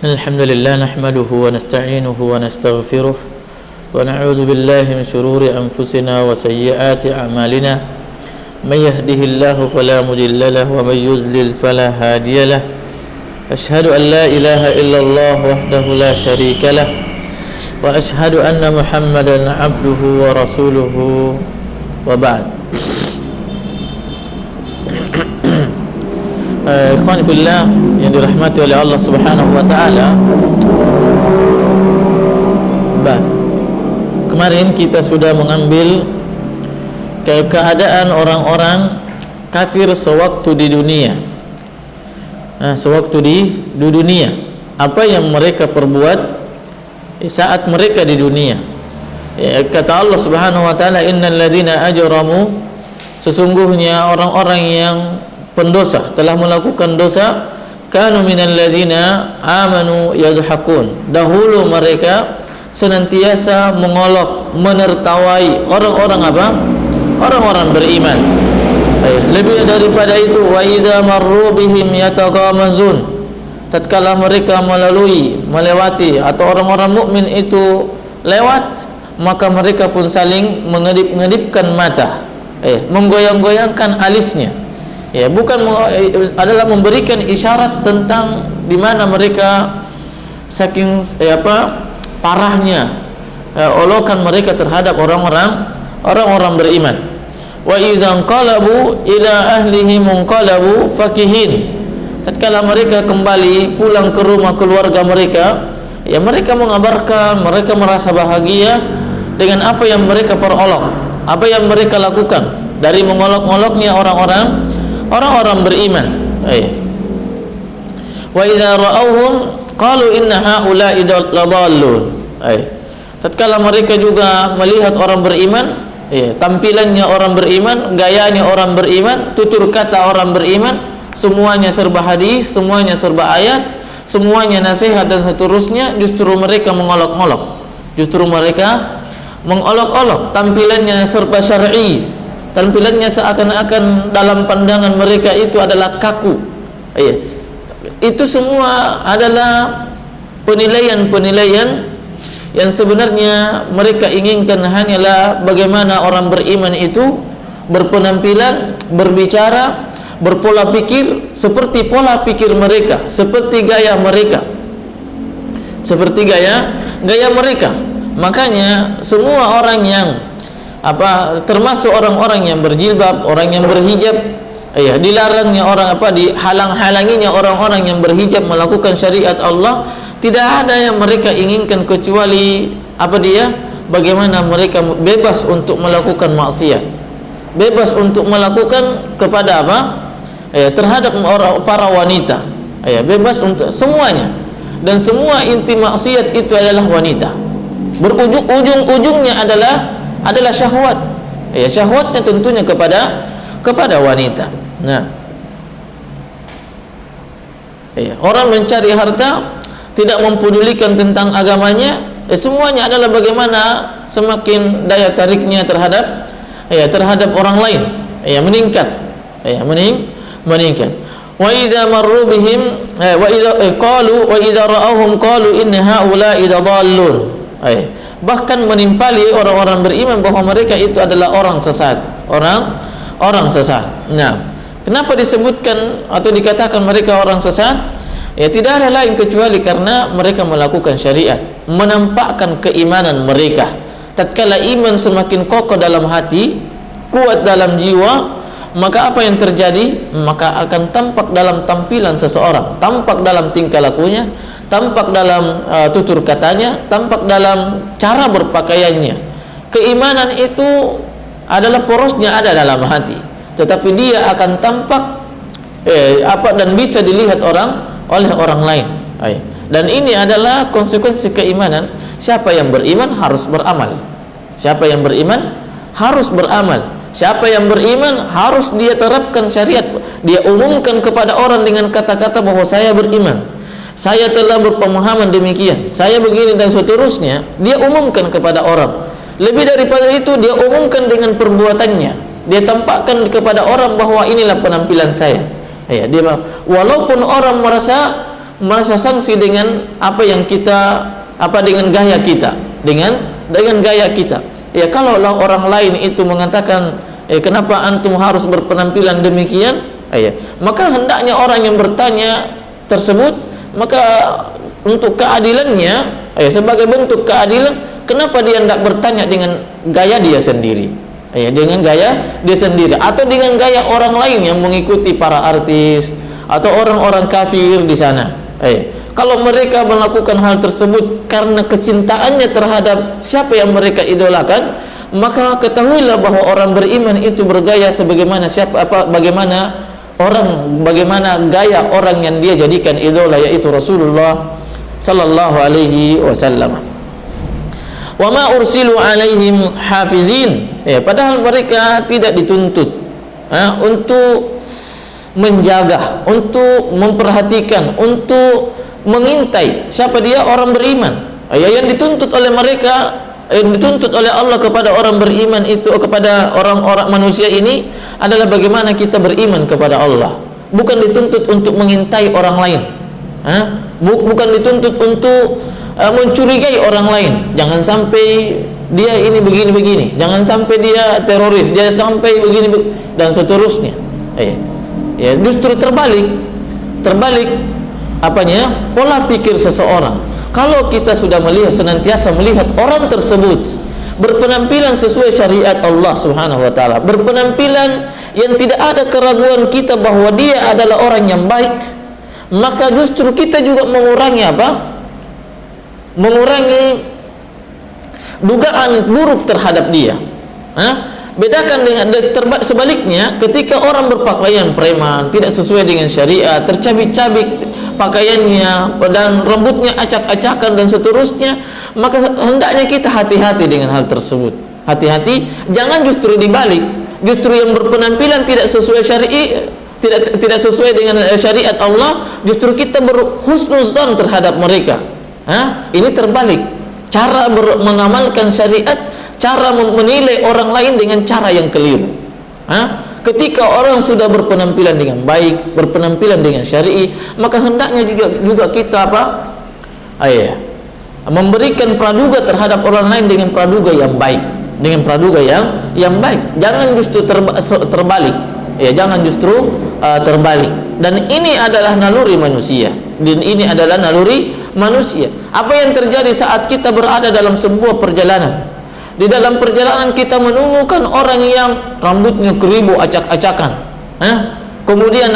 Alhamdulillah nahmaduhu wa nasta'inuhu wa nastaghfiruh wa na'udzu billahi min shururi anfusina wa sayyiati a'malina may yahdihillahu fala mudilla lahu wa may yudlil fala hadiya lahu ashhadu an la ilaha illallah wahdahu la syarika lah wa ashhadu anna Muhammadan 'abduhu wa rasuluhu wa ba'd. Ikhwan fillah yang dirahmati oleh Allah Subhanahu wa taala. Kemarin kita sudah mengambil keadaan orang-orang kafir sewaktu di dunia. Sewaktu di dunia, apa yang mereka perbuat saat mereka di dunia. Kata Allah Subhanahu wa taala, innal ladzina ajramu, sesungguhnya orang-orang yang pendosa telah melakukan dosa, kanu minal ladzina amanu yadhakun, dahulu mereka senantiasa mengolok, menertawai orang-orang apa? Orang-orang beriman. Lebih daripada itu, wa idza marru bihim yataghamazun, tatkala mereka melewati atau orang-orang mukmin itu lewat, maka mereka pun saling mengedip-ngedipkan mata, menggoyang-goyangkan alisnya. Bukan adalah memberikan isyarat tentang di mana mereka saking parahnya olokan mereka terhadap orang-orang beriman. Wa idzan qalabu ila ahlihim munqalabu fakihin, tatkala mereka kembali pulang ke rumah keluarga mereka, mereka mengabarkan mereka merasa bahagia dengan apa yang mereka perolok, apa yang mereka lakukan dari mengolok-oloknya orang-orang beriman. Wa idza ra'awhum qalu inna haula'i ladallun. Tatkala mereka juga melihat orang beriman, tampilannya orang beriman, gayanya orang beriman, tutur kata orang beriman, semuanya serba hadis, semuanya serba ayat, semuanya nasihat dan seterusnya, justru mereka mengolok-olok. Justru mereka mengolok-olok, tampilannya serba syar'i, tampilannya seakan-akan dalam pandangan mereka itu adalah kaku. Itu semua adalah penilaian-penilaian yang sebenarnya mereka inginkan hanyalah bagaimana orang beriman itu berpenampilan, berbicara, berpola pikir seperti pola pikir mereka, seperti gaya mereka, seperti gaya mereka. Makanya semua orang yang termasuk orang-orang yang berjilbab, orang yang berhijab, dilarangnya orang dihalang-halanginya orang-orang yang berhijab melakukan syariat Allah, tidak ada yang mereka inginkan kecuali bagaimana mereka bebas untuk melakukan maksiat, bebas untuk melakukan kepada terhadap para wanita, bebas untuk semuanya, dan semua inti maksiat itu adalah wanita, ujung-ujungnya adalah syahwat. Syahwatnya tentunya kepada wanita. Nah, orang mencari harta tidak mempedulikan tentang agamanya, semuanya adalah bagaimana semakin daya tariknya terhadap orang lain meningkat, meningkat. Wa idza marru bihim wa idza ra'awhum qalu inna haula'i ladallun. Bahkan menimpali orang-orang beriman bahwa mereka itu adalah orang sesat, orang sesat. Nah, kenapa disebutkan atau dikatakan mereka orang sesat? Tidak ada lain kecuali karena mereka melakukan syariat, menampakkan keimanan mereka. Tatkala iman semakin kokoh dalam hati, kuat dalam jiwa, maka apa yang terjadi? Maka akan tampak dalam tampilan seseorang, tampak dalam tingkah lakunya, tampak dalam tutur katanya, tampak dalam cara berpakaiannya. Keimanan itu adalah porosnya ada dalam hati, tetapi dia akan tampak dan bisa dilihat oleh orang lain. Dan ini adalah konsekuensi keimanan. Siapa yang beriman harus beramal. Siapa yang beriman harus beramal. Siapa yang beriman harus dia terapkan syariat. Dia umumkan kepada orang dengan kata-kata bahwa saya beriman, saya telah berpemahaman demikian, saya begini dan seterusnya. Dia umumkan kepada orang. Lebih daripada itu, dia umumkan dengan perbuatannya. Dia tampakkan kepada orang bahwa inilah penampilan saya. Dia walaupun orang merasa merasa sanksi dengan apa yang kita dengan gaya kita, dengan gaya kita. Ya, kalaulah orang lain itu mengatakan, kenapa antum harus berpenampilan demikian? Ya, maka hendaknya orang yang bertanya tersebut, maka untuk keadilannya, sebagai bentuk keadilan, kenapa dia tidak bertanya dengan gaya dia sendiri? Dengan gaya dia sendiri, atau dengan gaya orang lain yang mengikuti para artis atau orang-orang kafir di sana. Kalau mereka melakukan hal tersebut karena kecintaannya terhadap siapa yang mereka idolakan, maka ketahuilah bahwa orang beriman itu bergaya sebagaimana bagaimana gaya orang yang dia jadikan idola, yaitu Rasulullah sallallahu alaihi wasallam. Wa ma ursilu alaihim hafizin. Padahal mereka tidak dituntut untuk menjaga, untuk memperhatikan, untuk mengintai siapa dia orang beriman. Yang dituntut oleh mereka, yang dituntut oleh Allah kepada orang beriman itu, kepada orang-orang manusia ini adalah bagaimana kita beriman kepada Allah. Bukan dituntut untuk mengintai orang lain, bukan dituntut untuk mencurigai orang lain. Jangan sampai dia ini begini-begini, jangan sampai dia teroris, dia sampai begini dan seterusnya. Ya, justru terbalik pola pikir seseorang. Kalau kita sudah senantiasa melihat orang tersebut berpenampilan sesuai syariat Allah Subhanahu wa taala, berpenampilan yang tidak ada keraguan kita bahwa dia adalah orang yang baik, maka justru kita juga mengurangi dugaan buruk terhadap dia. Bedakan dengan sebaliknya, ketika orang berpakaian preman, tidak sesuai dengan syariat, tercabik-cabik pakaiannya dan rambutnya acak-acakan dan seterusnya, maka hendaknya kita hati-hati dengan hal tersebut. Hati-hati, jangan justru dibalik. Justru yang berpenampilan tidak sesuai syariat, tidak sesuai dengan syariat Allah, justru kita berhusnuzan terhadap mereka. Ini terbalik. Cara mengamalkan syariat, cara menilai orang lain dengan cara yang keliru. Ketika orang sudah berpenampilan dengan baik, berpenampilan dengan syar'i, maka hendaknya juga kita memberikan praduga terhadap orang lain dengan praduga yang baik, dengan praduga yang baik. Jangan justru terbalik. Jangan justru terbalik. Dan ini adalah naluri manusia. Dan ini adalah naluri manusia. Apa yang terjadi saat kita berada dalam sebuah perjalanan? Di dalam perjalanan kita menemukan orang yang rambutnya keribu, acak-acakan, kemudian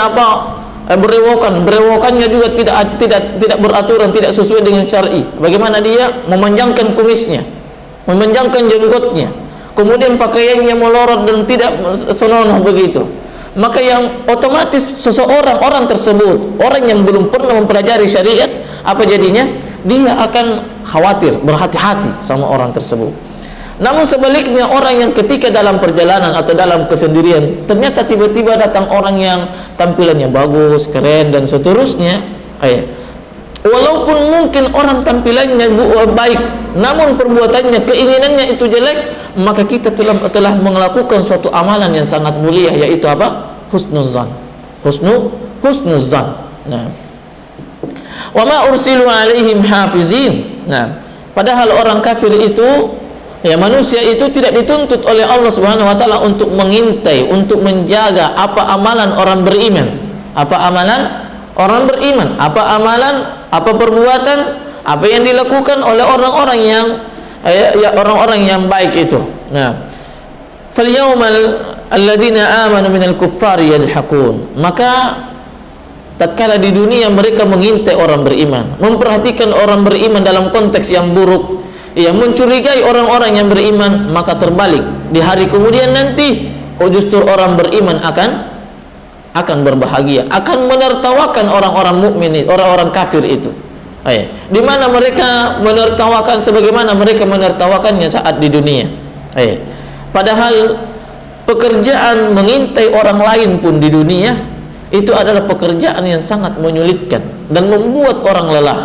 berewokannya juga tidak beraturan, tidak sesuai dengan syar'i. Bagaimana dia memanjangkan kumisnya, memanjangkan jenggotnya, kemudian pakaiannya melorot dan tidak senonoh begitu. Maka yang otomatis orang tersebut, orang yang belum pernah mempelajari syariat, apa jadinya? Dia akan khawatir, berhati-hati sama orang tersebut. Namun sebaliknya, orang yang ketika dalam perjalanan atau dalam kesendirian, ternyata tiba-tiba datang orang yang tampilannya bagus, keren dan seterusnya, walaupun mungkin orang tampilannya baik, namun perbuatannya, keinginannya itu jelek, maka kita telah melakukan suatu amalan yang sangat mulia, yaitu apa? Husnuzan. Husnuzan. Wa ma ursilu alaihim hafizin. Padahal orang kafir itu, manusia itu tidak dituntut oleh Allah Subhanahu wa taala untuk mengintai, untuk menjaga apa amalan orang beriman. Apa amalan orang beriman? Apa amalan, apa perbuatan, apa yang dilakukan oleh orang-orang yang baik itu. Fal yawmal alladzina amanu minal kuffari yadhakun. Maka tatkala di dunia mereka mengintai orang beriman, memperhatikan orang beriman dalam konteks yang buruk, mencurigai orang-orang yang beriman, maka terbalik di hari kemudian nanti, justru orang beriman akan berbahagia, akan menertawakan orang-orang mukmin, orang-orang kafir itu. Di mana mereka menertawakan sebagaimana mereka menertawakannya saat di dunia. Padahal pekerjaan mengintai orang lain pun di dunia itu adalah pekerjaan yang sangat menyulitkan dan membuat orang lelah.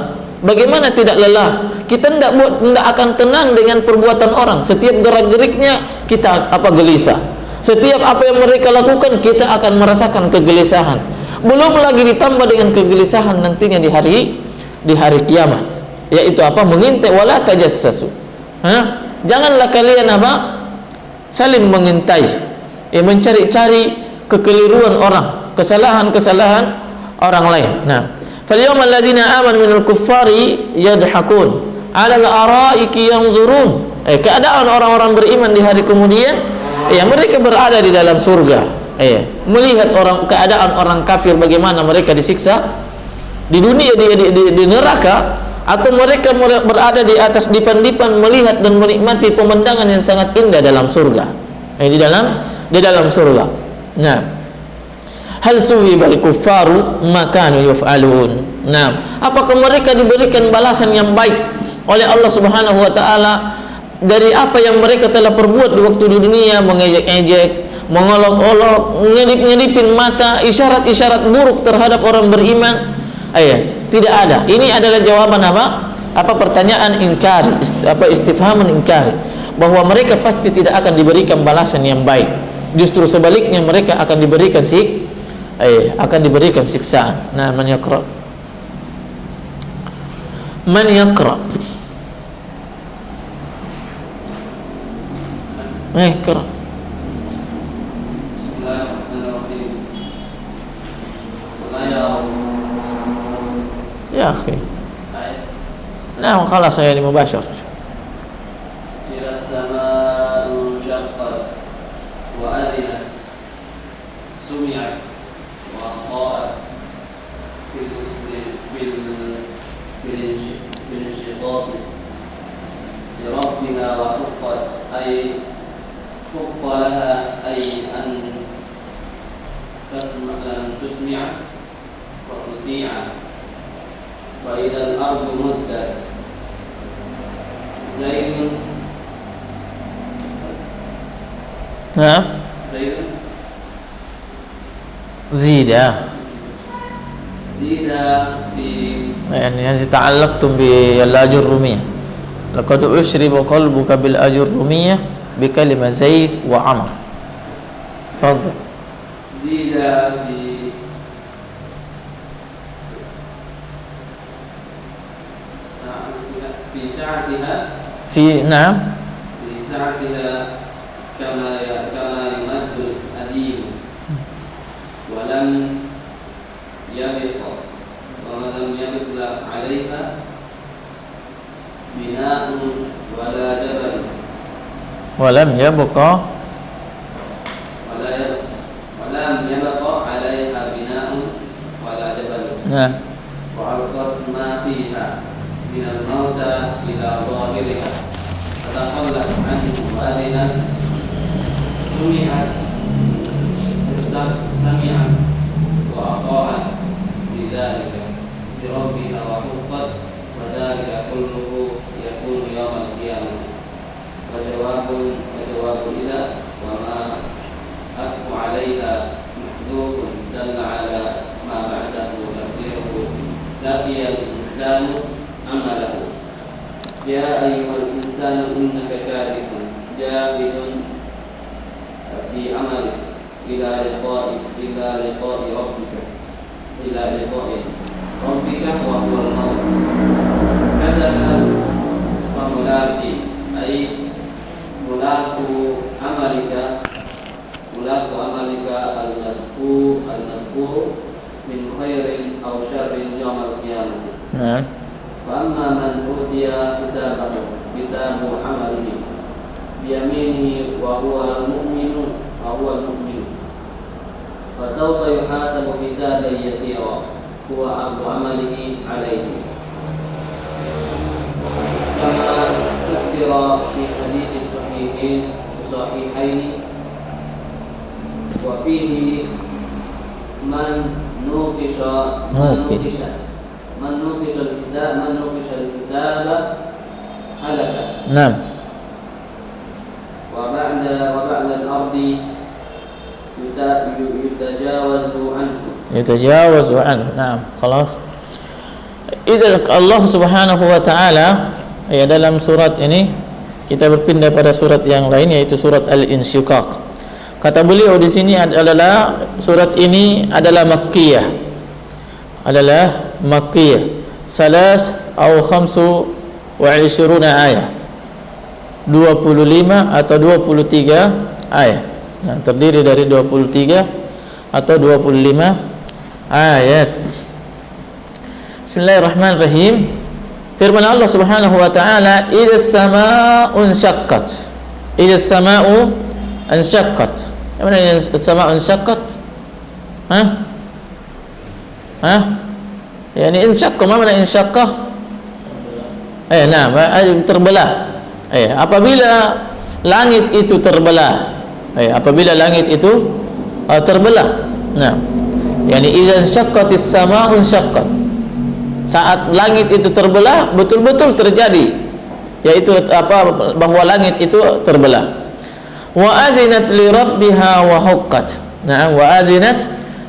Bagaimana tidak lelah? Kita tidak akan tenang dengan perbuatan orang. Setiap gerak-geriknya kita gelisah. Setiap apa yang mereka lakukan kita akan merasakan kegelisahan. Belum lagi ditambah dengan kegelisahan nantinya di hari kiamat, yaitu apa? Mengintai, wala tajassasu. Janganlah kalian apa? Saling mengintai, mencari-cari kekeliruan orang, kesalahan-kesalahan orang lain. Nah, falyawmal ladzina amanu minal kuffari yadhakun 'alal araiki yanzurun. Keadaan orang-orang beriman di hari kemudian, mereka berada di dalam surga, melihat keadaan orang kafir bagaimana mereka disiksa di dunia, di neraka, atau mereka berada di atas dipan-dipan melihat dan menikmati pemandangan yang sangat indah dalam surga, di dalam surga. Nah, hal suwibal kuffaru makanu yuf'alun. Nah, apakah mereka diberikan balasan yang baik oleh Allah Subhanahu wa taala dari apa yang mereka telah perbuat di waktu di dunia, mengejek-ejek, mengolok-olok, ngedip-ngedipin mata, isyarat-isyarat buruk terhadap orang beriman? Tidak ada. Ini adalah jawaban apa pertanyaan ingkari, istifhamun ingkari, bahwa mereka pasti tidak akan diberikan balasan yang baik. Justru sebaliknya, mereka akan diberikan siksaan. Nah, man yaqra Qra. Ya akhi. Nah, خلاص يعني مباشر. إذا السماء انشقت وأذنت سمعت وأطاعت بالانشقاق لربها وحقت أي حق لها أي أن تسمع وتطيع. وإذا الأرض مدت زيد نعم زيد يعني تعلقتم بالأجرمية. لقد أشرب قلبك بالأجرمية بكلمة زيد وعمر. تفضل. زيد في سعتها نعم في سعتها كما يمد الأديم ولم يبق عليها بناء ولا جبل ولم يبق عليها بناء ولا جبل. نعم. وألقت ما فيها من الموتى إلى ظاهرها فتخلت عنه وأذنت سمعت وأطاعت بذلك بربها وحقت وذلك كله يكون يوم القيامة. وجواب إذا وما أكف عليها محذوف دل على ما بعده تقديره لقي الإنسان عمله. يا أيها الإنسان إنك كادح جاهد في عملك إلى لقاء ربك وهو الموت. كذب فملاقي أي ملاك عملك المذكور من خير أو شر يوم القيامة. نعم. فأما من أوتي كتاب عمله بيمينه وهو المؤمن فسوف يحاسب حسابا يسيرا هو عرض عمله عليه كما فسر في حديث الصحيحين وفيه من نوقش الحساب هلك. نعم. وبعد الأرض يتجاوز عنه. نعم. خلاص. Idza Allah Subhanahu wa taala dalam surat ini kita berpindah pada surat yang lain, yaitu surat Al-Insyiqaq. Kata beliau di sini adalah surat ini adalah Makkiyah. Adalah Makkiyah. Salas atau 25 ayat. 25 atau 23 ayat. Nah, terdiri dari 23 atau 25 ayat. Bismillahirrahmanirrahim. Firman Allah Subhanahu wa taala, "Idza samaa'u anshaqqat." Idza samaa'u anshaqqat. Apa maknanya as-samaa'u anshaqqat? Yani insyaqqa, apa makna insyaqqa? Terbelah. Apabila langit itu terbelah. Apabila langit itu terbelah. Nah, yani idza anshaqqatis samaa'u anshaqqat. Saat langit itu terbelah, betul-betul terjadi, yaitu bahwa langit itu terbelah. Wa azinat li rabbiha wa huqqat. Nah, wa azinat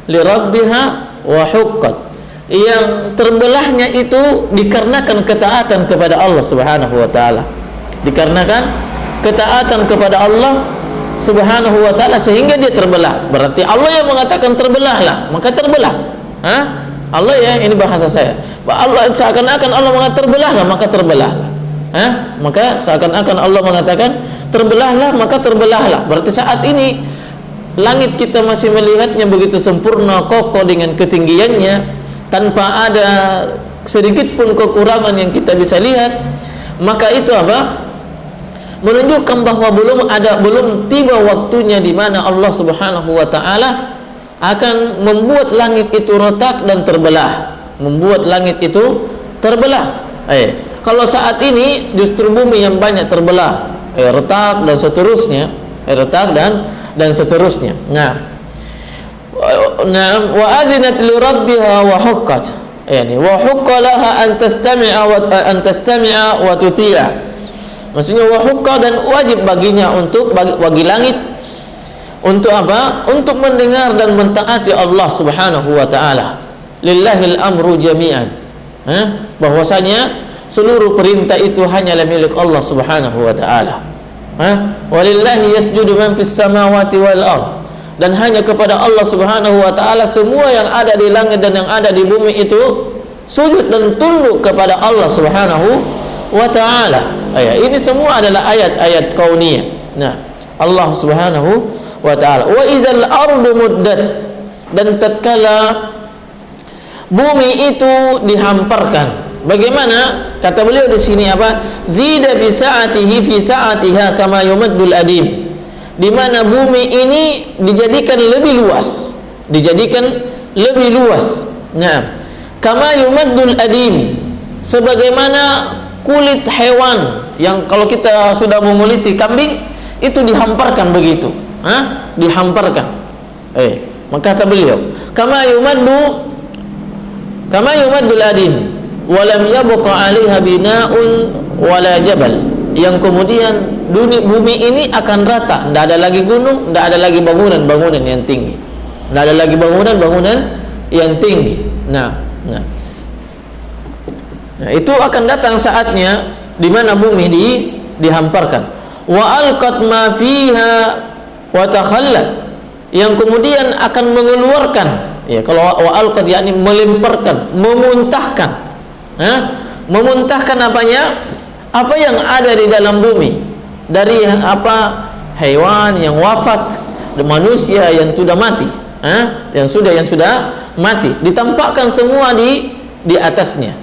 li rabbiha wa huqqat. Yang terbelahnya itu dikarenakan ketaatan kepada Allah Subhanahu wa taala. Dikarenakan ketaatan kepada Allah Subhanahu wa taala sehingga dia terbelah. Berarti Allah yang mengatakan terbelahlah, maka terbelah. Allah ya, ini bahasa saya. Allah seakan-akan Allah mengatakan terbelahlah, maka terbelahlah. Maka seakan-akan Allah mengatakan terbelahlah, maka terbelahlah. Berarti saat ini langit kita masih melihatnya begitu sempurna, kokoh dengan ketinggiannya, tanpa ada sedikit pun kekurangan yang kita bisa lihat. Maka itu apa? Menunjukkan bahwa belum tiba waktunya di mana Allah Subhanahu wa taala akan membuat langit itu retak dan terbelah. Membuat langit itu terbelah. Kalau saat ini justru bumi yang banyak terbelah, retak dan seterusnya, retak dan seterusnya. Nah, wa azinat li rabbiha wa huqqat. Yani wa hukka laha an tastami'a wa tuti'a. Maksudnya wa hukka, dan wajib baginya untuk bagi langit untuk apa? Untuk mendengar dan mentaati Allah Subhanahu wa taala. Lillahil amru jami'an. Bahwasanya seluruh perintah itu hanyalah milik Allah Subhanahu wa taala. Walillahi yasjudu man fis samawati wal ardh. Dan hanya kepada Allah Subhanahu wa taala semua yang ada di langit dan yang ada di bumi itu sujud dan tunduk kepada Allah Subhanahu wa taala. Ini semua adalah ayat-ayat kauniyah. Nah, Allah Subhanahu wa taala. Wa idzal ardu muddat, dan tatkala bumi itu dihamparkan. Bagaimana? Kata beliau di sini apa? Zida fi sa'atihi fi sa'atiha kama yumaddul adim. Di mana bumi ini dijadikan lebih luas. Dijadikan lebih luas. Nah, kama yumaddul adim, sebagaimana kulit hewan yang kalau kita sudah menguliti kambing itu dihamparkan begitu. Dihamparkan. Maka kata beliau, kama yumaddul adim walam yabqa 'alaiha bina'un wala jabal, yang kemudian bumi ini akan rata, tidak ada lagi gunung, tidak ada lagi bangunan yang tinggi, tidak ada lagi bangunan yang tinggi. Nah, itu akan datang saatnya di mana bumi dihamparkan. Wa alqat ma fiha wa takhallat, yang kemudian akan mengeluarkan, kalau wa alqat yakni melemparkan, memuntahkan. Memuntahkan apanya? Apa yang ada di dalam bumi dari apa? Hewan yang wafat, manusia yang sudah mati, yang sudah mati, ditampakkan semua di atasnya.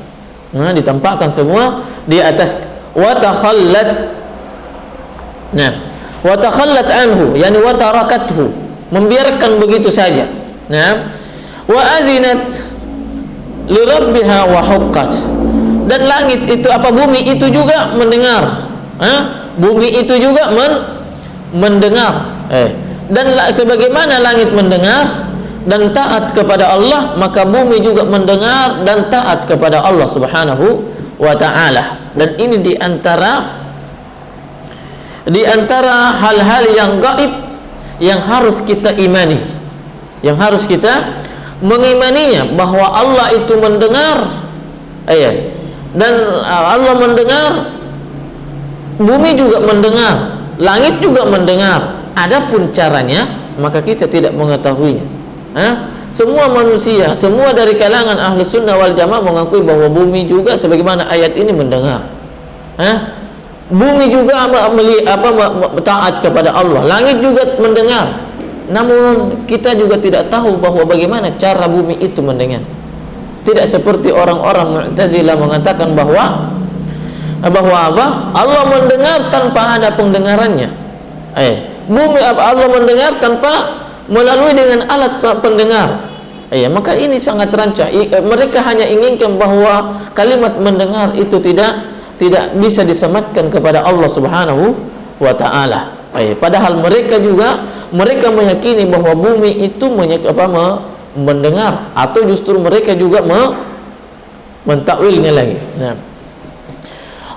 Ditampakkan semua di atas. Wa takhallat. Nah, wa takhallat anhu, yani wa tarakathu, membiarkan begitu saja. Nah, wa azinat li rabbiha wa huqqat, dan langit itu bumi itu juga mendengar. Bumi itu juga mendengar. Dan sebagaimana langit mendengar dan taat kepada Allah, maka bumi juga mendengar dan taat kepada Allah Subhanahu wa taala. Dan ini di antara hal-hal yang gaib yang harus kita imani, yang harus kita mengimaninya, bahwa Allah itu mendengar, dan Allah mendengar, bumi juga mendengar, langit juga mendengar. Adapun caranya maka kita tidak mengetahuinya. Semua manusia, semua dari kalangan ahlu sunnah wal jamaah mengakui bahwa bumi juga sebagaimana ayat ini mendengar. Bumi juga taat kepada Allah, langit juga mendengar. Namun kita juga tidak tahu bahwa bagaimana cara bumi itu mendengar. Tidak seperti orang-orang Mu'tazilah mengatakan bahwa Allah mendengar tanpa ada pendengarannya. Bumi Allah mendengar tanpa melalui dengan alat pendengar. Maka ini sangat rancak. Mereka hanya inginkan bahwa kalimat mendengar itu tidak bisa disematkan kepada Allah Subhanahu wa taala. Padahal mereka meyakini bahwa bumi itu mendengar, atau justru mereka juga mentakwilnya lagi.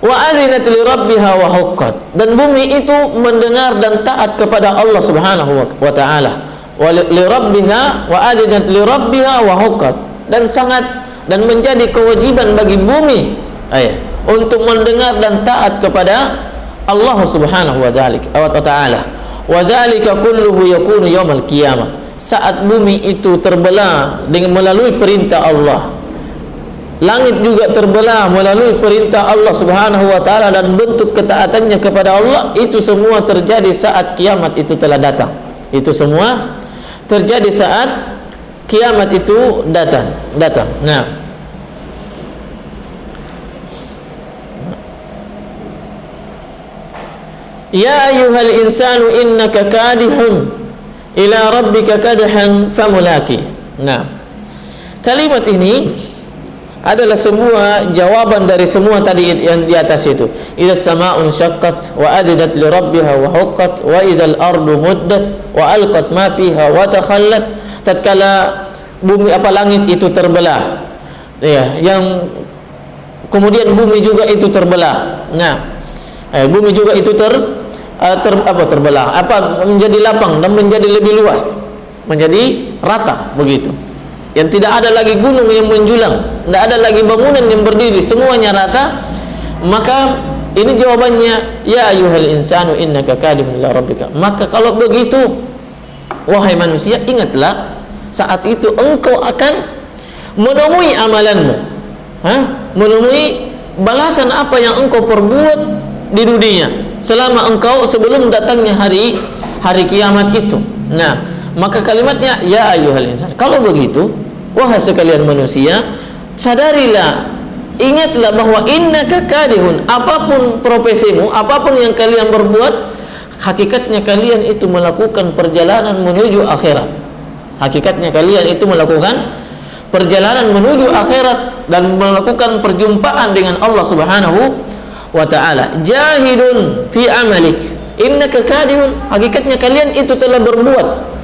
Wa azinat li rabbiha wa huqqat, dan bumi itu mendengar dan taat kepada Allah Subhanahu wa taala. Wa li rabbiha wa azinat li rabbiha wa huqqat, dan menjadi kewajiban bagi bumi untuk mendengar dan taat kepada Allah Subhanahu wa taala. Wa zalika kulluhu yakunu yaumal qiyamah, saat bumi itu terbelah dengan melalui perintah Allah, langit juga terbelah melalui perintah Allah Subhanahu wa taala, dan bentuk ketaatannya kepada Allah, itu semua terjadi saat kiamat itu telah datang. Itu semua terjadi saat kiamat itu datang. Ya ayyuhal insanu innaka kadihun ila rabbika kadhan famulaki. Kalimat ini adalah semua jawaban dari semua tadi yang di atas itu. Idza samaa'un syaqqat wa ajadat li rabbiha wa huqqat wa idzal ardu muddat wa alqat ma fiha wa takhallat. Tatkala bumi langit itu terbelah, yang kemudian bumi juga itu terbelah. Bumi juga itu terbelah, menjadi lapang dan menjadi lebih luas, menjadi rata begitu. Yang tidak ada lagi gunung yang menjulang, tidak ada lagi bangunan yang berdiri, semuanya rata. Maka ini jawabannya, ya ayyuhal insanu innaka kadihun ila rabbika. Maka kalau begitu, wahai manusia, ingatlah saat itu engkau akan menemui amalanmu, menemui balasan apa yang engkau perbuat di dunia selama engkau sebelum datangnya hari kiamat itu. Maka kalimatnya ya ayyuhal insan. Kalau begitu, wahai sekalian manusia, sadarilah, ingatlah bahwa innaka kadihun, apapun profesimu, apapun yang kalian berbuat, hakikatnya kalian itu melakukan perjalanan menuju akhirat. Hakikatnya kalian itu melakukan perjalanan menuju akhirat dan melakukan perjumpaan dengan Allah Subhanahu wa ta'ala. Jahidun fi amalik innaka kadihun, hakikatnya kalian itu telah berbuat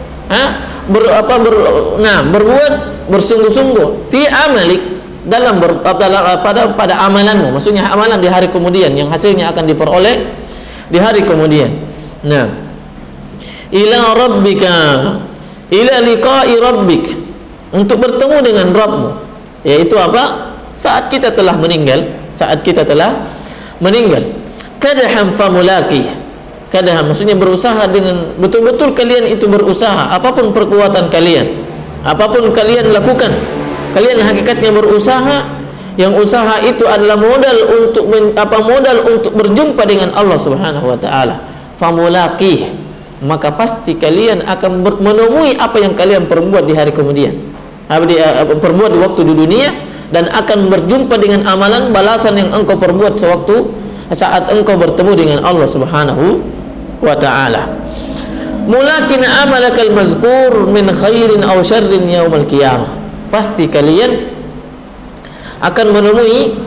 berbuat bersungguh-sungguh fi amalik, pada amalanmu, maksudnya amalan di hari kemudian yang hasilnya akan diperoleh di hari kemudian. Ila rabbika, ila liqa'i rabbik, untuk bertemu dengan Rabbmu, yaitu saat kita telah meninggal, kadham famulaki. Kadham maksudnya berusaha, dengan betul-betul kalian itu berusaha, apapun perkuatan kalian, apapun kalian lakukan, kalian hakikatnya berusaha. Yang usaha itu adalah modal untuk berjumpa dengan Allah Subhanahu wa taala. Famulaki, maka pasti kalian akan menemui apa yang kalian perbuat di hari kemudian, perbuat di waktu di dunia, dan akan berjumpa dengan amalan balasan yang engkau perbuat saat engkau bertemu dengan Allah Subhanahu wa ta'ala. Mulakin amalakal mazkur min khairin aw syarrin yaumal qiyamah, pasti kalian akan menemui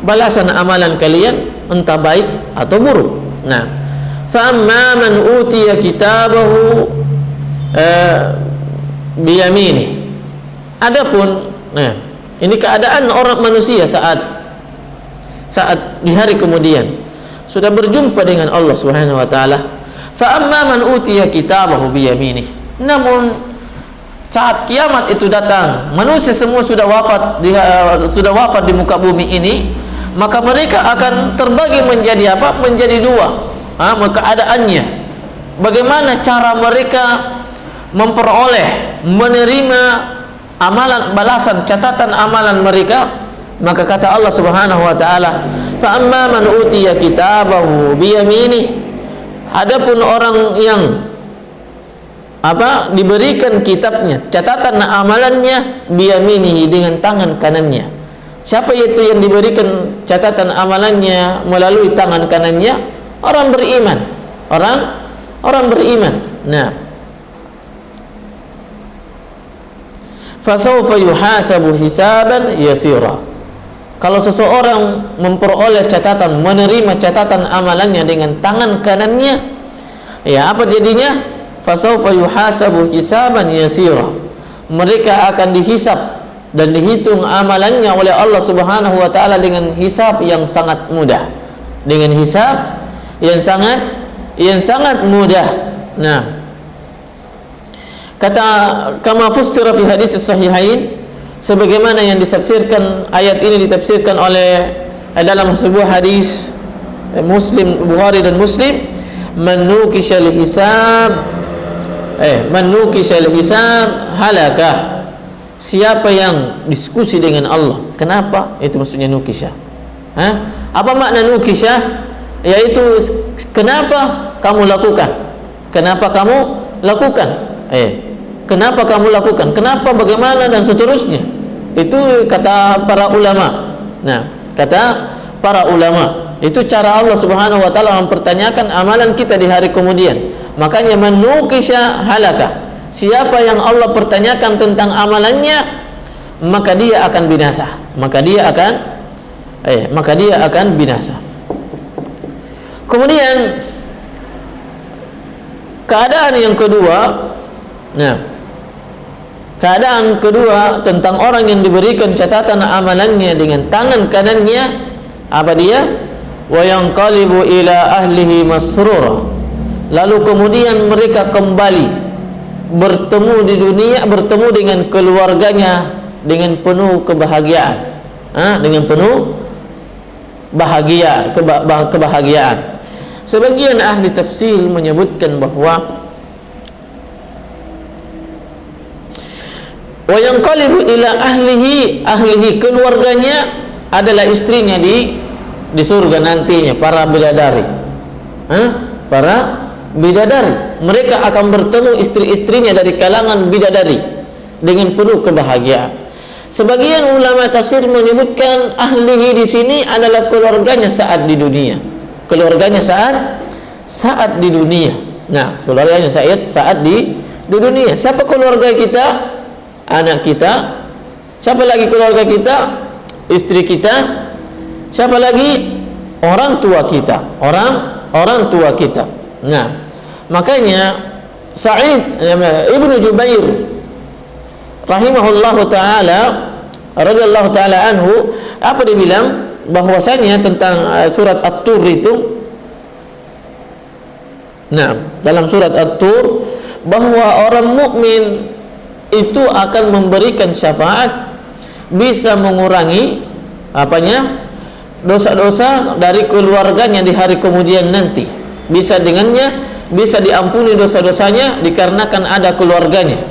balasan amalan kalian, entah baik atau buruk. Fa amma man utiya kitabahu biyamini. Adapun ini keadaan orang manusia saat di hari kemudian sudah berjumpa dengan Allah Subhanahu wa taala. Fa amma man utiya kitabahu biyaminih. Namun saat kiamat itu datang, manusia semua sudah wafat di muka bumi ini, maka mereka akan terbagi menjadi menjadi dua. Keadaannya bagaimana cara mereka memperoleh, menerima amalan balasan catatan amalan mereka, maka kata Allah Subhanahu wa taala, fa amma man utiya kitabahu bi yaminih, adapun orang yang diberikan kitabnya, catatan amalannya bi yaminihi, dengan tangan kanannya. Siapa itu yang diberikan catatan amalannya melalui tangan kanannya? Orang beriman. Orang beriman. Nah, fasawfa yuhasabu hisaban yasira. Kalau seseorang memperoleh catatan, menerima catatan amalannya dengan tangan kanannya, ya apa jadinya? Fasawfa yuhasabu hisaban yasira. Mereka akan dihisab dan dihitung amalannya oleh Allah Subhanahu wa taala dengan hisab yang sangat mudah. Dengan hisab yang sangat mudah. Nah, kata kama fussira fi hadis sahihain, sebagaimana yang ditafsirkan ayat ini ditafsirkan oleh dalam sebuah hadis Muslim, Bukhari dan Muslim, man nukishal hisab halaka. Siapa yang diskusi dengan Allah. Kenapa? Itu maksudnya nukisha. Apa makna nukisha? Yaitu kenapa kamu lakukan? Kenapa kamu lakukan? Kenapa kamu lakukan? Kenapa, bagaimana, dan seterusnya. Itu kata para ulama. Nah, kata para ulama, itu cara Allah Subhanahu wa taala mempertanyakan amalan kita di hari kemudian. Makanya manukisha halaka. Siapa yang Allah pertanyakan tentang amalannya, maka dia akan binasa. Maka dia akan binasa. Kemudian keadaan yang kedua, keadaan kedua tentang orang yang diberikan catatan amalannya dengan tangan kanannya, apa dia? Wa yanqalibu ila ahlihi masrura. Lalu kemudian mereka kembali bertemu di dunia, bertemu dengan keluarganya dengan penuh kebahagiaan, dengan penuh kebahagiaan. Sebagian ahli tafsir menyebutkan bahwa wa yanqalibu ila ahlihi, keluarganya adalah istrinya di surga nantinya, para bidadari. Para bidadari, mereka akan bertemu istri-istrinya dari kalangan bidadari dengan penuh kebahagiaan. Sebagian ulama tafsir menyebutkan ahlihi di sini adalah keluarganya saat di dunia. Keluarganya saat di dunia. Nah, keluarganya saat di dunia. Siapa keluarga kita? Anak kita. Siapa lagi keluarga kita? Istri kita. Siapa lagi? Orang tua kita. Orang tua kita. Nah, makanya Sa'id Ibnu Jubair rahimahullahu taala, radhiyallahu taala anhu, apa dia bilang? Bahwasanya tentang surat At-Tur itu, dalam surat At-Tur, bahwa orang mukmin itu akan memberikan syafaat, bisa mengurangi dosa-dosa dari keluarganya di hari kemudian nanti. Bisa dengannya, bisa diampuni dosa-dosanya dikarenakan ada keluarganya.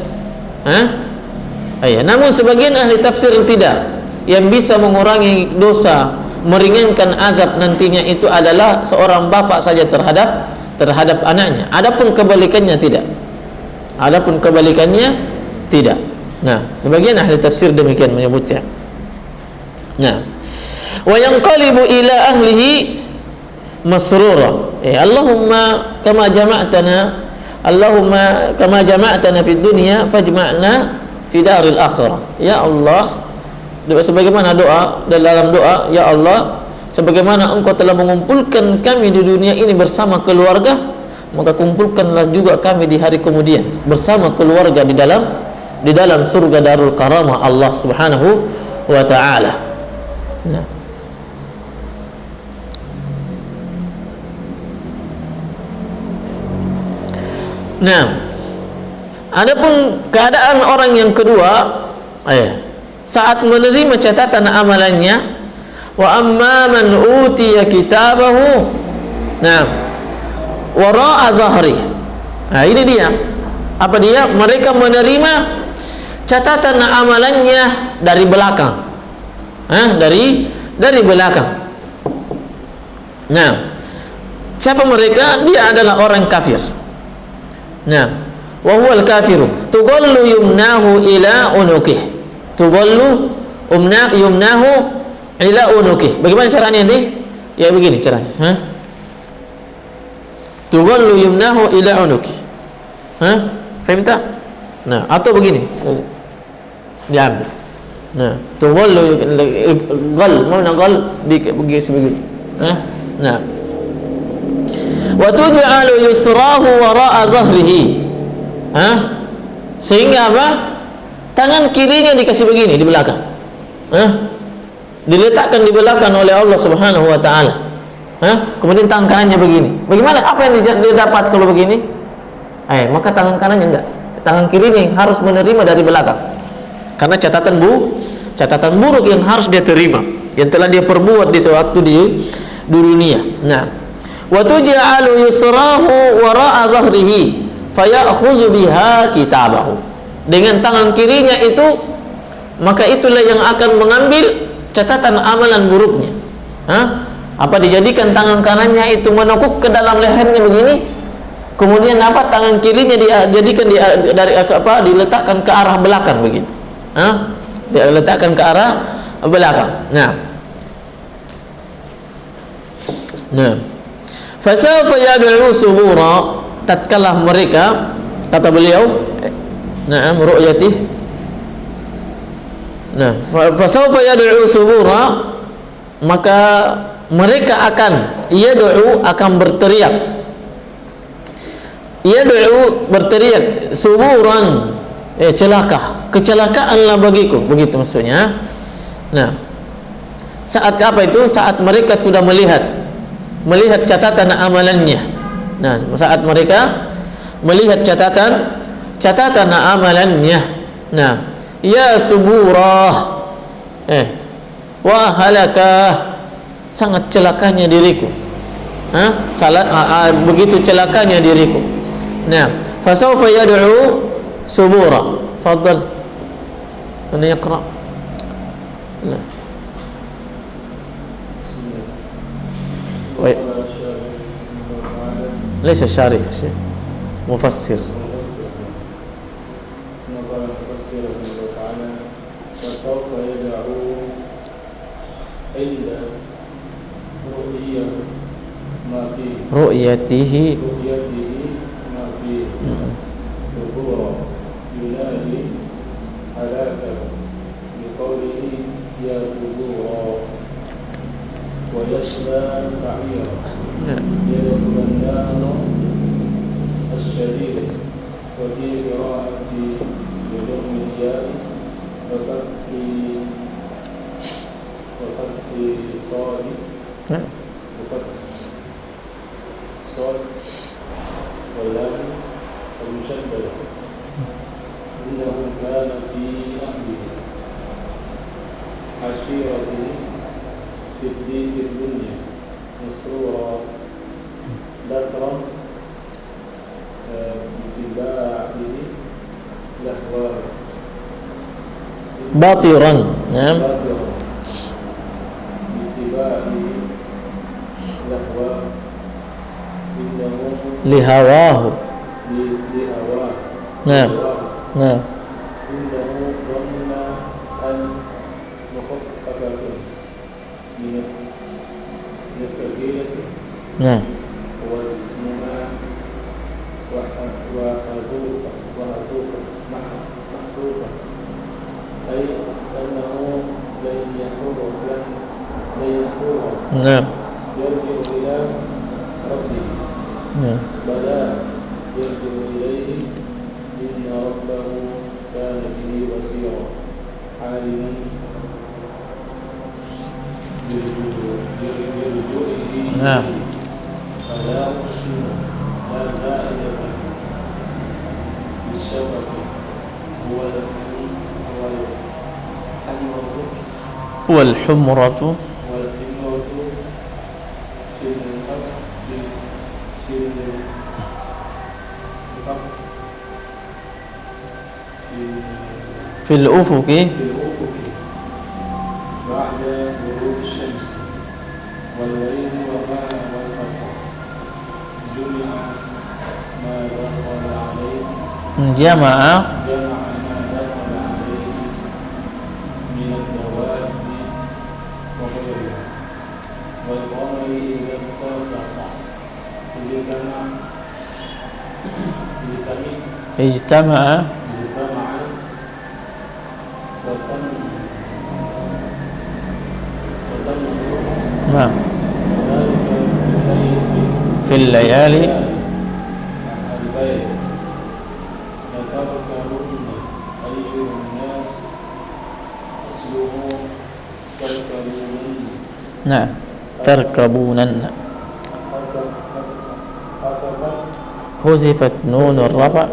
Namun sebagian ahli tafsir tidak. Yang bisa mengurangi dosa, meringankan azab nantinya itu adalah seorang bapak saja terhadap anaknya. Adapun kebalikannya tidak. Nah, sebagian ahli tafsir demikian menyebutnya. Nah, wa yanqalibu ila ahlihi masrura. Allahumma kama jama'tana fid dunya fajma'na fi daril akhirah. Ya Allah, sebagaimana doa dalam doa, ya Allah, sebagaimana Engkau telah mengumpulkan kami di dunia ini bersama keluarga, maka kumpulkanlah juga kami di hari kemudian bersama keluarga di dalam surga Darul Karamah Allah Subhanahu wa taala. Nah, adapun keadaan orang yang kedua, saat menerima catatan amalannya, wa amma man utiya kitabahu wara'a zahri. Nah, ini dia. Apa dia? Mereka menerima catatan amalannya dari belakang. Dari belakang. Nah, siapa mereka? Dia adalah orang kafir. Nah, wa huwal kafiru tughallu yumnahu ila unuqih. Tughallu yumnahu ila unuqih. Bagaimana caranya ini? Ya begini caranya. Tughallu yumnahu ila unuqih. Faham tak? Nah, atau begini. Diambil. Nah, tughallu mana ghal begini sebegini. Nah. Wa tuj'alu yusrahu wara'a zahrihi. Sehingga apa? Tangan kirinya dikasih begini di belakang. Diletakkan di belakang oleh Allah Subhanahu wa taala. Kemudian tangan kanannya begini. Bagaimana apa yang dia dapat kalau begini? Maka tangan kanannya enggak. Tangan kirinya harus menerima dari belakang. Karena catatan buruk yang harus dia terima, yang telah dia perbuat di sewaktu di dunia. Nah, wa tuj'alu yusrahu wara'a zahrihi fayakhudhu biha kitabahu. Dengan tangan kirinya itu, maka itulah yang akan mengambil catatan amalan buruknya. Apa dijadikan tangan kanannya itu menekuk ke dalam lehernya begini, kemudian apa tangan kirinya dijadikan diletakkan ke arah belakang begitu. Diletakkan ke arah belakang. Nah, fasawfa yad'u subura, tatkala mereka, kata beliau, ru'yatih. Nah, fasawfa yad'u subura, maka mereka akan berteriak. Yad'u berteriak suburan, celaka, kecelakaanlah bagiku, begitu maksudnya. Nah, saat apa itu? Saat mereka sudah melihat catatan amalannya. Nah, saat mereka melihat catatan amalannya. Nah, ya suburah, wah halakah, sangat celakanya diriku. Begitu celakanya diriku. Nah, fasawfa yad'u subura. Fadhal. Ana yaqra. Nah. ليس الشارح شيء مفسر. فسوف يدعو عند رؤيته ما فيه ثبورا ينادي هلاكا بقوله يا ثبورا ويصلى سعيرا يدخل النار الشديد. وفي قراءة بضم الياء وفتح صاد صاد واللام المشددة. إنه كان في أهله عشيرته في الدنيا مسرورا ذكرا باتباعه لهوا باطرا. نعم. باتباعه لهوا إنه لهواه. نعم. نعم. إنه ظن أن مخففة من السكينة. نعم. واسمها محذوفة أي أنه لن يحور نعم. يرجع إلى ربه. نعم. بلى يرجع إليه إن ربه كان به بصيرا عالما برجوعه. نعم. فلا أقسم لا زائدة بالشفق والحمرة في الحق fil ufuqi في الأفق بعد غروب الشمس والليل وما وسط جمع ما دخل عليه jama'a جمع ما دخل عليه من الدواب وغيرها والقمر إذا اتسق اجتمع ijtama'a nah fil layali nah tarkabunanna huzifat nunur rafa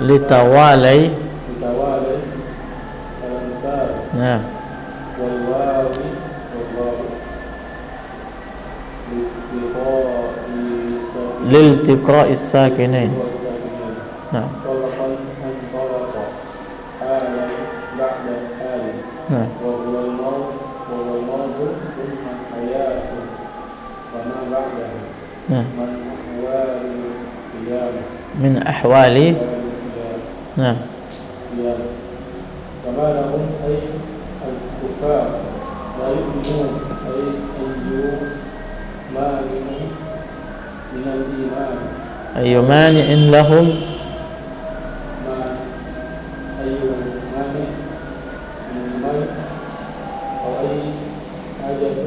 litawalai nah liltiqa'is sakinain nah nah nah min ahwali nah كما لهم أي الكفار لا يؤمنون أي أيوم مانع من الإيمان أي مانع لهم أي مانع من الإيمان أو أي حاجة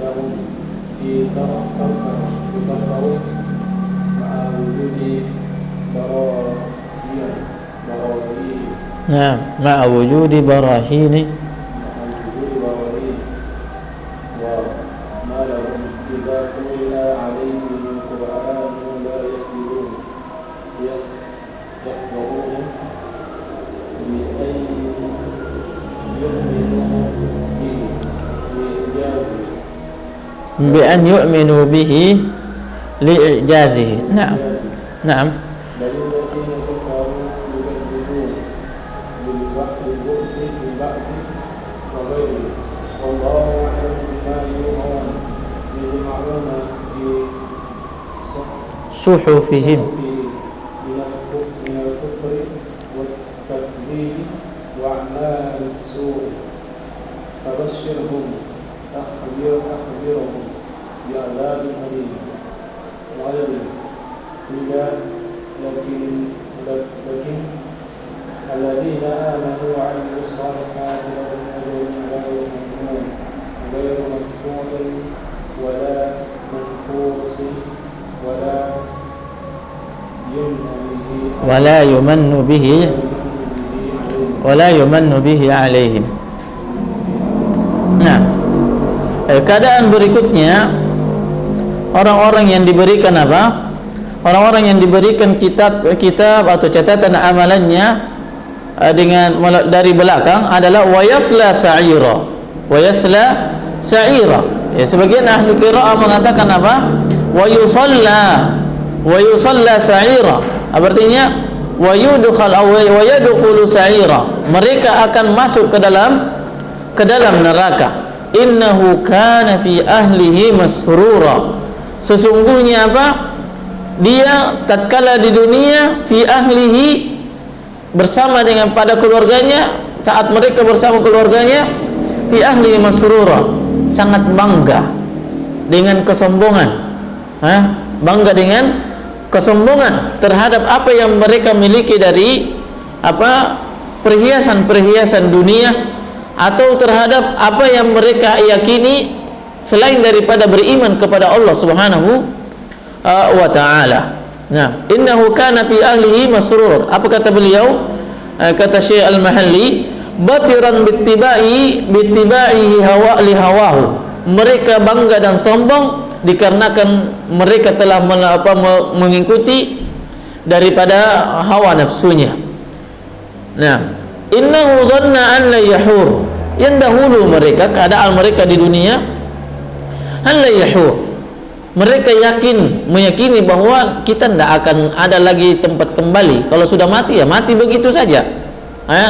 لهم في تركوا مع وجود براهين nah ma'a wujudi barahini وما لهم إذا تتلى عليهم القرآن لا يسجدون يخضعون لأن يؤمنوا به لإعجازه بأن يؤمنوا به لإعجازه نعم نعم بل الذين كفروا يكذبون بالبعث وغيره والله أعلم بما يوعون يجمعون في صحفهم من الكفر والتكذيب وأعمال السوء فبشرهم أخبرهم بعذاب أليم غير إلا لكن الذين آمنوا وعملوا الصالحات لهم أجر غير ممنون غير مقطوع ولا منقوص ولا يمن به عليهم. Nah, keadaan berikutnya orang-orang yang diberikan apa? Orang-orang yang diberikan kitab atau catatan amalannya dengan dari belakang adalah wayasla sa'ira. Wayasla sa'ira. Ya, sebagian ahli qiraah mengatakan apa? Wayusalla sa'ira. Artinya wayadkhulu sa'ira. Mereka akan masuk ke dalam neraka. Innahu kana fi ahlihi masrura. Sesungguhnya apa? Dia tatkala di dunia fi ahlihi bersama dengan pada keluarganya, saat mereka bersama keluarganya fi ahlihi masrura, sangat bangga dengan kesombongan. Bangga dengan kesombongan terhadap apa yang mereka miliki dari apa perhiasan-perhiasan dunia, atau terhadap apa yang mereka yakini selain daripada beriman kepada Allah Subhanahu wa ta'ala. Nah, innahu kana fi ahlihi masrur. Apa kata beliau? Kata Syekh Al-Mahalli, batiran bittiba'ihi hawahu. Mereka bangga dan sombong dikarenakan mereka telah mengikuti daripada hawa nafsunya. Nah, innahu dhanna an la yahur. Yang dahulu mereka, keadaan mereka di dunia, an la yahur, Mereka meyakini bahwa kita tidak akan ada lagi tempat kembali. Kalau sudah mati, ya mati begitu saja.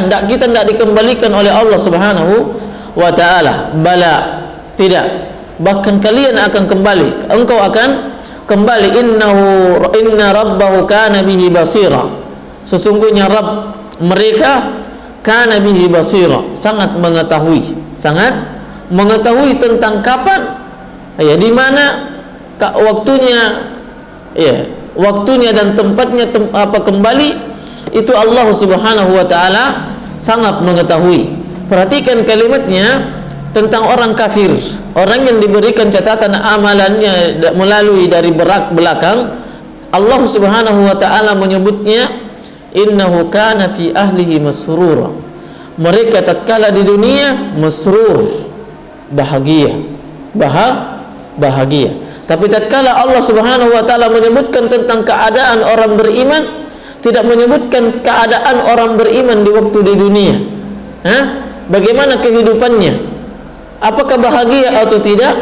Kita tidak dikembalikan oleh Allah Subhanahu wa ta'ala. Bala, tidak. Bahkan kalian akan kembali. Engkau akan kembali. Inna rabbahu kana bihi basira. Sesungguhnya Rabb mereka kana bihi basira, sangat mengetahui tentang kapan, ya, di mana waktunya dan tempatnya kembali, itu Allah Subhanahu wa ta'ala sangat mengetahui. Perhatikan kalimatnya tentang orang kafir, orang yang diberikan catatan amalannya melalui dari belakang. Allah Subhanahu wa ta'ala menyebutnya innahu kana fi ahlihi masrura. Mereka tatkala di dunia masrur, bahagia. Tapi tatkala Allah Subhanahu wa ta'ala menyebutkan tentang keadaan orang beriman, tidak menyebutkan keadaan orang beriman di waktu di dunia. Bagaimana kehidupannya? Apakah bahagia atau tidak?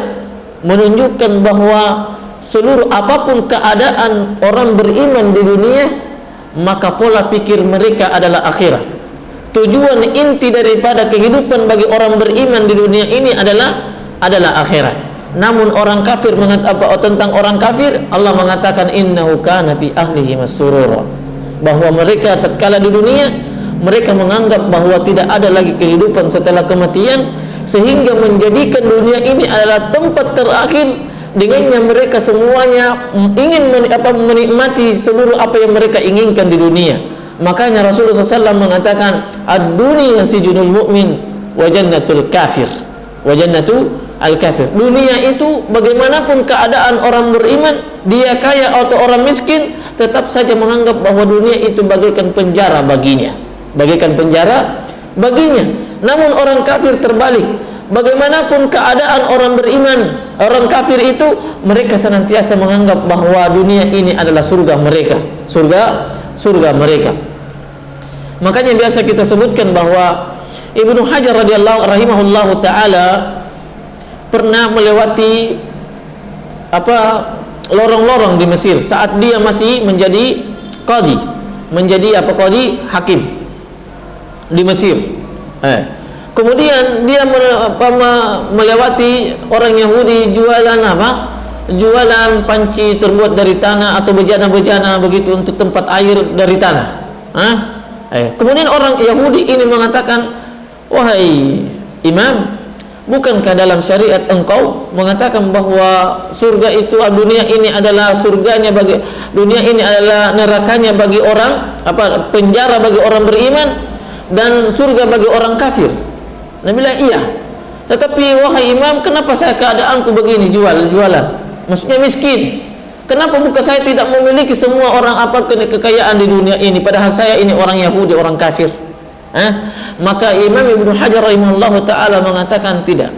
Menunjukkan bahwa seluruh apapun keadaan orang beriman di dunia, maka pola pikir mereka adalah akhirat. Tujuan inti daripada kehidupan bagi orang beriman di dunia ini adalah akhirat. Namun orang kafir tentang orang kafir, Allah mengatakan innahu kana fi ahlihi masrura, bahwa mereka tatkala di dunia mereka menganggap bahwa tidak ada lagi kehidupan setelah kematian, sehingga menjadikan dunia ini adalah tempat terakhir, dengannya mereka semuanya ingin menikmati seluruh apa yang mereka inginkan di dunia. Makanya Rasulullah SAW mengatakan ad-dunya sijnul mu'min wa jannatul kafir, wa jannatu al-kafir. Dunia itu bagaimanapun keadaan orang beriman, dia kaya atau orang miskin, tetap saja menganggap bahwa dunia itu bagaikan penjara baginya. Namun orang kafir terbalik. Bagaimanapun keadaan orang beriman, orang kafir itu, mereka senantiasa menganggap bahwa dunia ini adalah surga mereka. Surga mereka. Makanya biasa kita sebutkan bahwa Ibnu Hajar rahimahullahu ta'ala pernah melewati lorong-lorong di Mesir saat dia masih menjadi qadhi, hakim di Mesir. Kemudian dia melewati orang Yahudi jualan panci terbuat dari tanah atau bejana-bejana begitu untuk tempat air dari tanah. Kemudian orang Yahudi ini mengatakan, wahai imam, bukankah dalam syariat engkau mengatakan bahwa surga itu, dunia ini adalah surganya bagi, dunia ini adalah nerakanya bagi orang, penjara bagi orang beriman, dan surga bagi orang kafir? Nabi bilang iya. Tetapi wahai imam, kenapa saya keadaanku begini, jualan? Maksudnya miskin. Kenapa bukan saya tidak memiliki semua orang kekayaan di dunia ini, padahal saya ini orang Yahudi, orang kafir? Maka Imam Ibnu Hajar rahimahullahu ta'ala mengatakan tidak.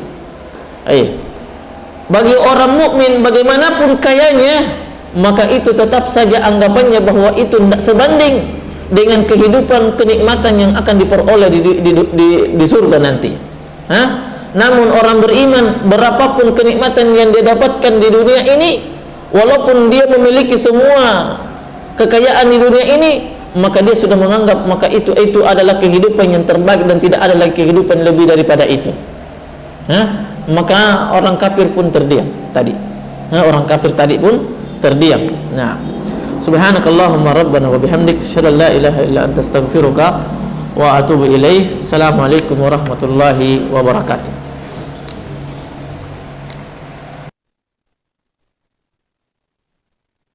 Bagi orang mukmin bagaimanapun kayanya, maka itu tetap saja anggapannya bahwa itu tidak sebanding dengan kehidupan kenikmatan yang akan diperoleh di surga nanti. Namun orang beriman, berapapun kenikmatan yang dia dapatkan di dunia ini, walaupun dia memiliki semua kekayaan di dunia ini, maka dia sudah menganggap maka itu adalah kehidupan yang terbaik dan tidak ada lagi kehidupan lebih daripada itu. Maka orang kafir pun terdiam tadi. Orang kafir tadi pun terdiam. Nah, subhanakallahumma rabbana wa bihamdik, asyhadu an la ilaha illa anta astaghfiruka wa atubu ilaih. Assalamualaikum warahmatullahi wabarakatuh.